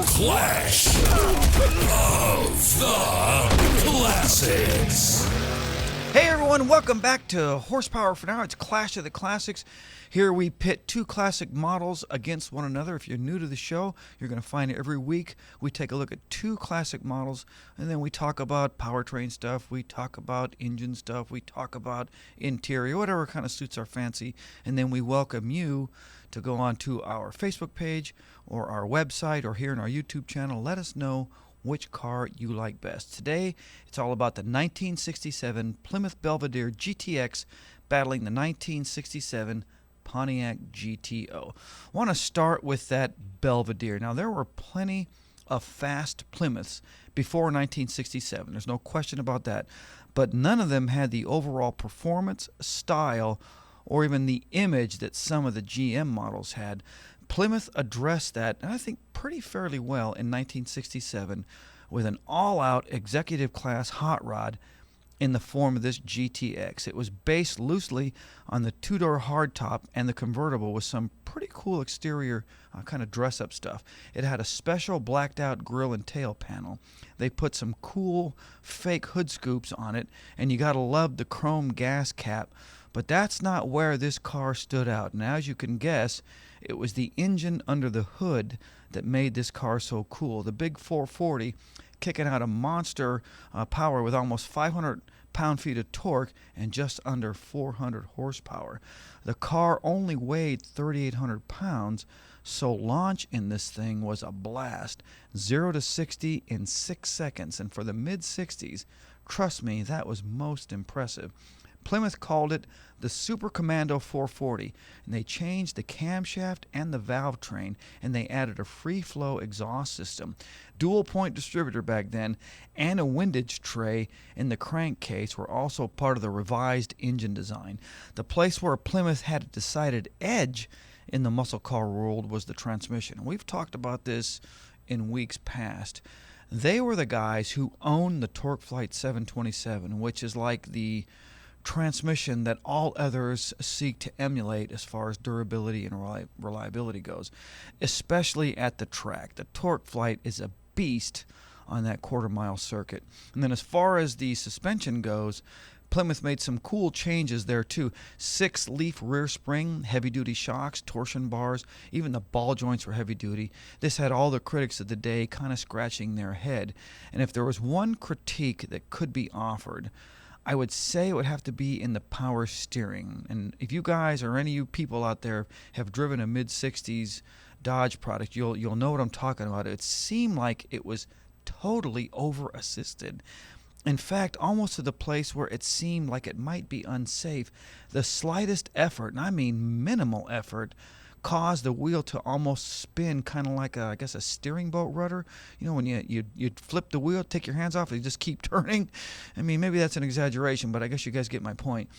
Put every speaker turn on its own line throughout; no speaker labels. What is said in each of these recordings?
Clash of the Classics.
Hey everyone, welcome back to Horsepower for Now. It's Clash of the Classics. Here we pit two classic models against one another. If you're new to the show, you're going to find every week we take a look at two classic models, and then we talk about powertrain stuff, we talk about engine stuff, we talk about interior, whatever kind of suits our fancy, and then we welcome you to go on to our Facebook page or our website or here in our YouTube channel. Let us know which car you like best. Today, it's all about the 1967 Plymouth Belvedere GTX battling the 1967 Pontiac Gto. I want to start with that Belvedere. Now, there were plenty of fast Plymouths before 1967. There's no question about that. But none of them had the overall performance, style, or even the image that some of the GM models had. Plymouth addressed that, and I think pretty fairly well, in 1967 with an all-out executive class hot rod in the form of this GTX. It was based loosely on the two-door hardtop and the convertible with some pretty cool exterior kind of dress-up stuff. It had a special blacked-out grille and tail panel. They put some cool fake hood scoops on it, and you gotta love the chrome gas cap. But that's not where this car stood out. And as you can guess, it was the engine under the hood that made this car so cool. The big 440 kicking out a monster power with almost 500 pound-feet of torque and just under 400 horsepower. The car only weighed 3,800 pounds, so launch in this thing was a blast. 0 to 60 in 6 seconds, and for the mid-60s, trust me, that was most impressive. Plymouth called it the Super Commando 440, and they changed the camshaft and the valve train, and they added a free-flow exhaust system, dual-point distributor back then, and a windage tray in the crankcase were also part of the revised engine design. The place where Plymouth had a decided edge in the muscle car world was the transmission. We've talked about this in weeks past. They were the guys who owned the TorqueFlite 727, which is like the transmission that all others seek to emulate as far as durability and reliability goes, especially at the track. The TorqueFlite is a beast on that quarter-mile circuit. And then as far as the suspension goes, Plymouth made some cool changes there too. 6-leaf rear spring, heavy-duty shocks, torsion bars, even the ball joints were heavy-duty. This had all the critics of the day kind of scratching their head. And if there was one critique that could be offered, I would say it would have to be in the power steering. And if you guys or any of you people out there have driven a mid-60s Dodge product, you'll know what I'm talking about. It seemed like it was totally over-assisted. In fact, almost to the place where it seemed like it might be unsafe. The slightest effort, and I mean minimal effort, caused the wheel to almost spin kind of like a steering boat rudder. You know, when you flip the wheel, take your hands off, and you just keep turning. I mean, maybe that's an exaggeration, but I guess you guys get my point.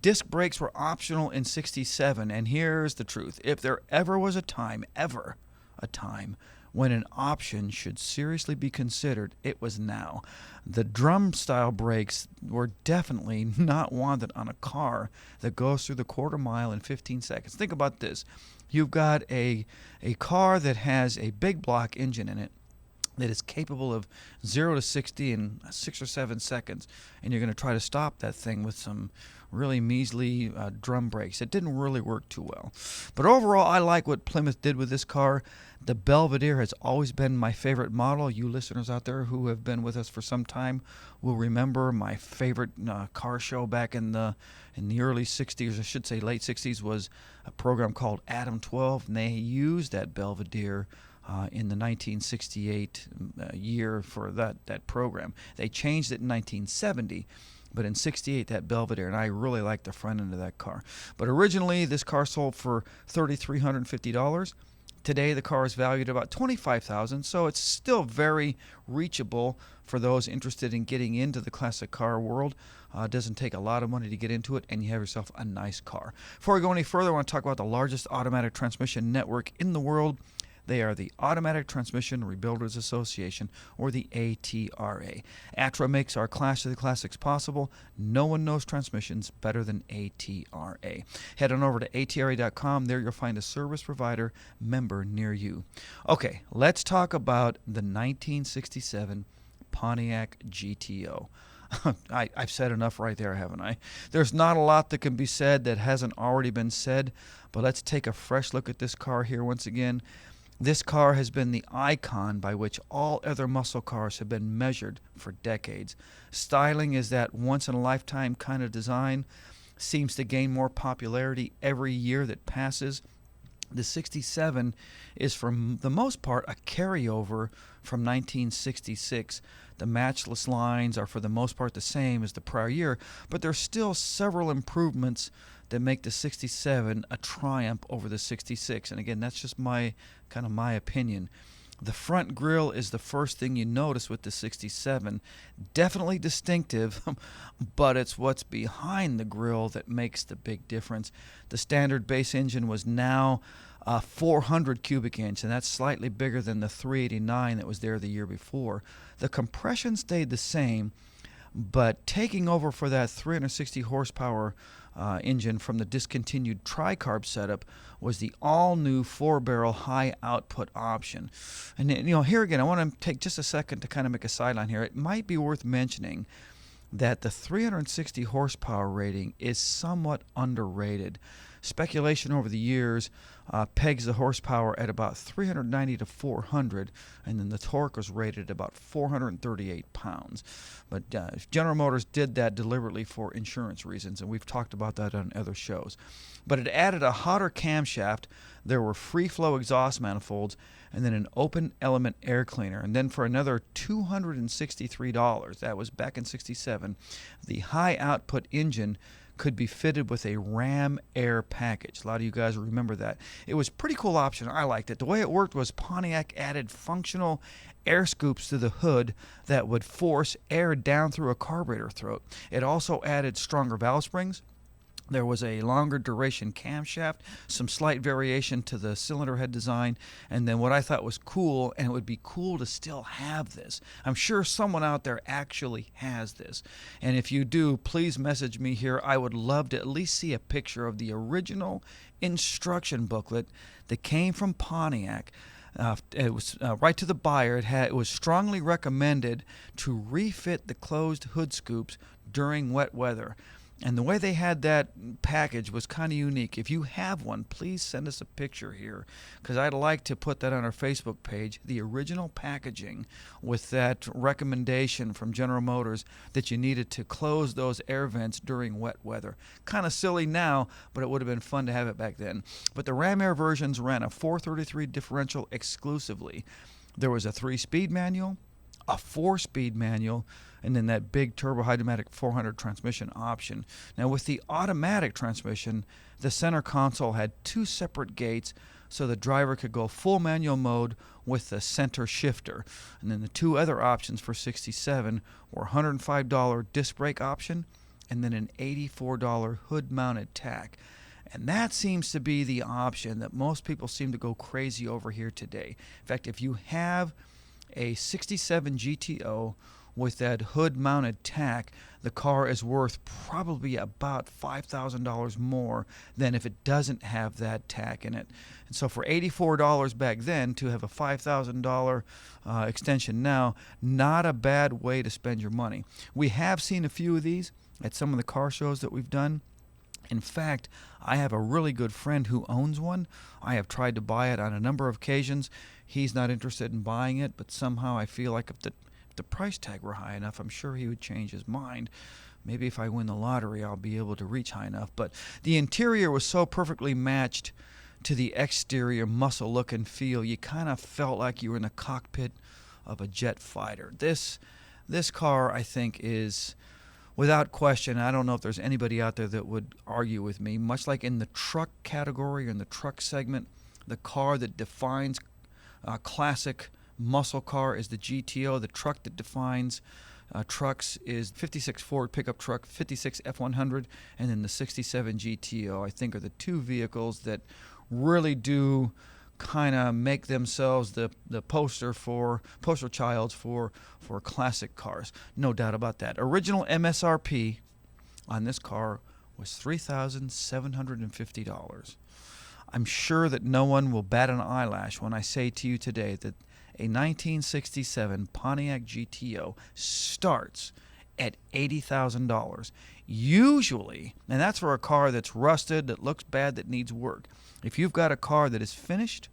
Disc brakes were optional in 67, and here's the truth. If there ever was a time when an option should seriously be considered, it was now. The drum-style brakes were definitely not wanted on a car that goes through the quarter mile in 15 seconds. Think about this. You've got a car that has a big block engine in it that is capable of 0 to 60 in 6 or 7 seconds, and you're going to try to stop that thing with some really measly drum brakes. It didn't really work too well. But overall, I like what Plymouth did with this car. The Belvedere has always been my favorite model. You listeners out there who have been with us for some time will remember my favorite car show back in the early 60s, I should say late 60s, was a program called Adam 12, and they used that Belvedere in the 1968 year for that program. They changed it in 1970, but in 68, that Belvedere, and I really like the front end of that car. But originally, this car sold for $3,350. Today, the car is valued at about $25,000, so it's still very reachable for those interested in getting into the classic car world. It doesn't take a lot of money to get into it, and you have yourself a nice car. Before we go any further, I want to talk about the largest automatic transmission network in the world. They are the Automatic Transmission Rebuilders Association, or the ATRA. ATRA makes our Clash of the Classics possible. No one knows transmissions better than ATRA. Head on over to atra.com. There you'll find a service provider member near you. Okay, let's talk about the 1967 Pontiac Gto. I've said enough right there, haven't I? There's not a lot that can be said that hasn't already been said, but let's take a fresh look at this car here once again. This car has been the icon by which all other muscle cars have been measured for decades. Styling is that once-in-a-lifetime kind of design, seems to gain more popularity every year that passes. The 67 is, for the most part, a carryover from 1966. The matchless lines are, for the most part, the same as the prior year, but there's still several improvements that make the 67 a triumph over the 66. And again, that's just my opinion. The front grille is the first thing you notice with the 67. Definitely distinctive, but it's what's behind the grille that makes the big difference. The standard base engine was now 400 cubic inch, and that's slightly bigger than the 389 that was there the year before. The compression stayed the same, but taking over for that 360 horsepower engine from the discontinued tri-carb setup was the all-new 4-barrel high-output option. And here again, I want to take just a second to kind of make a sideline here. It might be worth mentioning that the 360 horsepower rating is somewhat underrated. Speculation over the years pegs the horsepower at about 390 to 400, and then the torque was rated at about 438 pounds. But General Motors did that deliberately for insurance reasons, and we've talked about that on other shows. But it added a hotter camshaft, there were free-flow exhaust manifolds, and then an open element air cleaner. And then for another $263, that was back in 67, the high-output engine could be fitted with a ram air package. A lot of you guys will remember that. It was a pretty cool option. I liked it. The way it worked was Pontiac added functional air scoops to the hood that would force air down through a carburetor throat. It also added stronger valve springs. There was a longer duration camshaft, some slight variation to the cylinder head design, and then what I thought was cool, and it would be cool to still have this. I'm sure someone out there actually has this. And if you do, please message me here. I would love to at least see a picture of the original instruction booklet that came from Pontiac. It was right to the buyer. It was strongly recommended to refit the closed hood scoops during wet weather. And the way they had that package was kind of unique. If you have one, please send us a picture here, because I'd like to put that on our Facebook page, the original packaging with that recommendation from General Motors that you needed to close those air vents during wet weather. Kind of silly now, but it would have been fun to have it back then. But the Ram Air versions ran a 433 differential exclusively. There was a 3-speed manual, a 4-speed manual, and then that big turbo hydromatic 400 transmission option. Now with the automatic transmission, the center console had 2 separate gates, so the driver could go full manual mode with the center shifter. And then the 2 other options for 67 were $105 disc brake option and then an $84 hood mounted tack. And that seems to be the option that most people seem to go crazy over here today. In fact, if you have a 67 GTO with that hood-mounted tack, the car is worth probably about $5,000 more than if it doesn't have that tack in it. And so for $84 back then, to have a $5,000 extension now, not a bad way to spend your money. We have seen a few of these at some of the car shows that we've done. In fact, I have a really good friend who owns one. I have tried to buy it on a number of occasions. He's not interested in buying it, but somehow I feel like if the price tag were high enough, I'm sure he would change his mind. Maybe if I win the lottery, I'll be able to reach high enough. But the interior was so perfectly matched to the exterior muscle look and feel, you kind of felt like you were in the cockpit of a jet fighter. This car, I think, is, without question, I don't know if there's anybody out there that would argue with me, much like in the truck category or in the truck segment, the car that defines classic muscle car is the GTO. The truck that defines trucks is 56 Ford pickup truck, 56 F100, and then the 67 GTO, I think, are the 2 vehicles that really do kind of make themselves the poster childs for classic cars. No doubt about that. Original MSRP on this car was $3,750. I'm sure that no one will bat an eyelash when I say to you today that a 1967 Pontiac Gto starts at $80,000. Usually, and that's for a car that's rusted, that looks bad, that needs work. If you've got a car that is finished,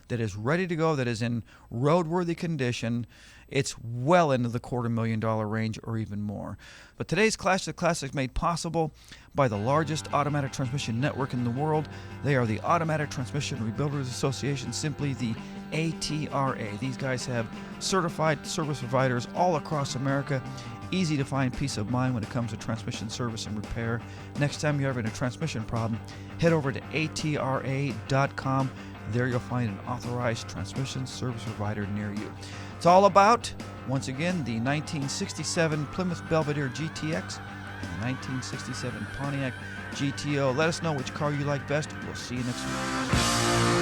that is ready to go, that is in roadworthy condition, it's well into the $250,000 range or even more. But today's Clash of the Classics made possible by the largest automatic transmission network in the world. They are the Automatic Transmission Rebuilders Association, simply the ATRA. These guys have certified service providers all across America. Easy to find peace of mind when it comes to transmission service and repair. Next time you're having a transmission problem, head over to atra.com. There you'll find an authorized transmission service provider near you. It's all about, once again, the 1967 Plymouth Belvedere Gtx and the 1967 Pontiac Gto. Let us know which car you like best. We'll see you next week.